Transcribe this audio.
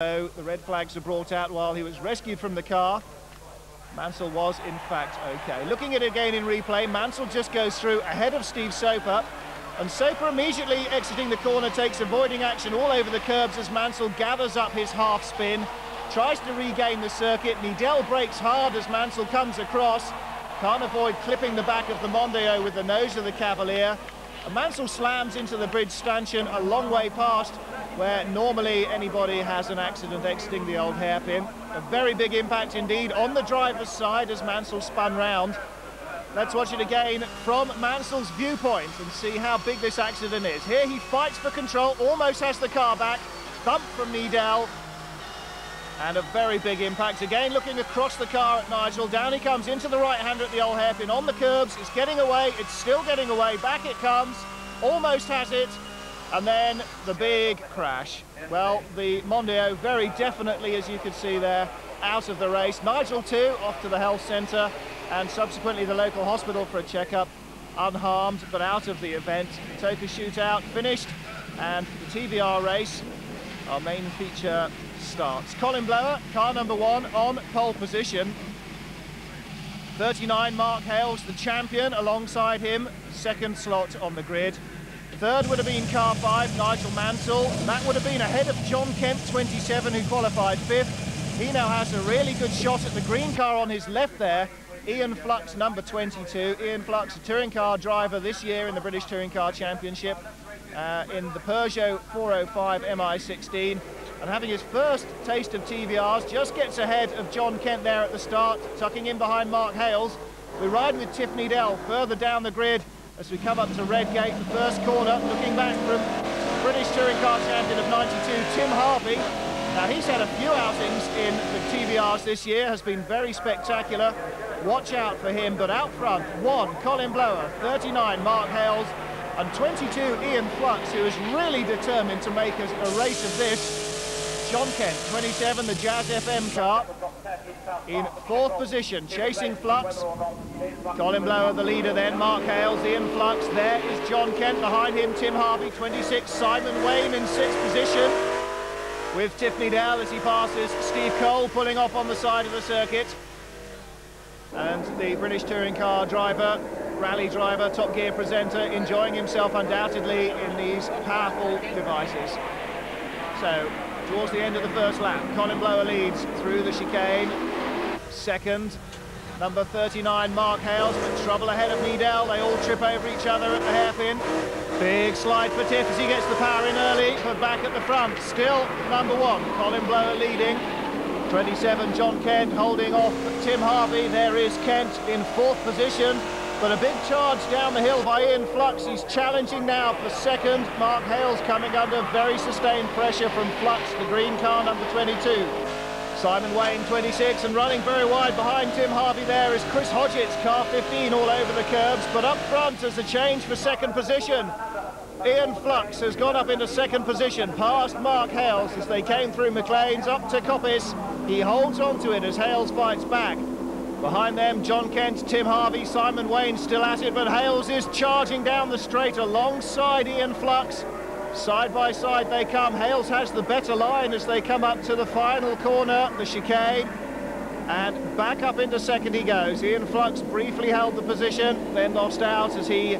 So the red flags were brought out while he was rescued from the car. Mansell was, in fact, okay. Looking at it again in replay, Mansell just goes through ahead of Steve Soper. And Soper immediately exiting the corner takes avoiding action all over the curbs as Mansell gathers up his half spin, tries to regain the circuit. Nigel brakes hard as Mansell comes across. Can't avoid clipping the back of the Mondeo with the nose of the Cavalier. And Mansell slams into the bridge stanchion a long way past where normally anybody has an accident exiting the old hairpin. A very big impact indeed on the driver's side as Mansell spun round. Let's watch it again from Mansell's viewpoint and see how big this accident is. Here he fights for control, almost has the car back. Thump from Nigel. And a very big impact. Again, looking across the car at Nigel. Down he comes into the right-hander at the old hairpin. On the curbs, it's getting away. It's still getting away. Back it comes. Almost has it. And then the big crash. Well, the Mondeo very definitely, as you can see there, out of the race. Nigel too, off to the health centre and subsequently the local hospital for a checkup. Unharmed, but out of the event. Toka shootout finished, and the TVR race, our main feature, starts. Colin Blower, car number 1 on pole position. 39, Mark Hales, the champion, alongside him, second slot on the grid. Third would have been car 5, Nigel Mansell. That would have been ahead of John Kent, 27, who qualified 5th. He now has a really good shot at the green car on his left there. Ian Flux, number 22. Ian Flux, a touring car driver this year in the British Touring Car Championship in the Peugeot 405 MI16. And having his first taste of TVRs, just gets ahead of John Kent there at the start, tucking in behind Mark Hales. We ride with Tiff Nigel further down the grid as we come up to Redgate, the first corner, looking back from British Touring Car Champion of 92, Tim Harvey. Now, he's had a few outings in the TVRs this year, has been very spectacular. Watch out for him, but out front, 1, Colin Blower, 39, Mark Hales, and 22, Ian Flux, who is really determined to make a race of this. John Kent, 27, the Jazz FM car, in 4th position, chasing Flux. Colin Blower, the leader then, Mark Hales, Ian Flux. There is John Kent, behind him, Tim Harvey, 26, Simon Wayne in 6th position, with Tiff Nigel as he passes Steve Cole pulling off on the side of the circuit. And the British Touring Car driver, rally driver, Top Gear presenter, enjoying himself undoubtedly in these powerful devices. So, towards the end of the first lap, Colin Blower leads through the chicane. Second, number 39, Mark Hales, but trouble ahead of Nigel. They all trip over each other at the hairpin. Big slide for Tiff as he gets the power in early, but back at the front. Still number 1, Colin Blower leading. 27, John Kent holding off Tim Harvey. There is Kent in 4th position. But a big charge down the hill by Ian Flux. He's challenging now for second. Mark Hales coming under very sustained pressure from Flux, the green car, number 22. Simon Wayne, 26, and running very wide behind Tim Harvey there is Chris Hodgett's car 15 all over the curbs. But up front as a change for second position. Ian Flux has gone up into second position, past Mark Hales as they came through McLean's up to Coppice. He holds on to it as Hales fights back. Behind them, John Kent, Tim Harvey, Simon Wayne still at it, but Hales is charging down the straight alongside Ian Flux. Side by side they come. Hales has the better line as they come up to the final corner, the chicane. And back up into second he goes. Ian Flux briefly held the position, then lost out as he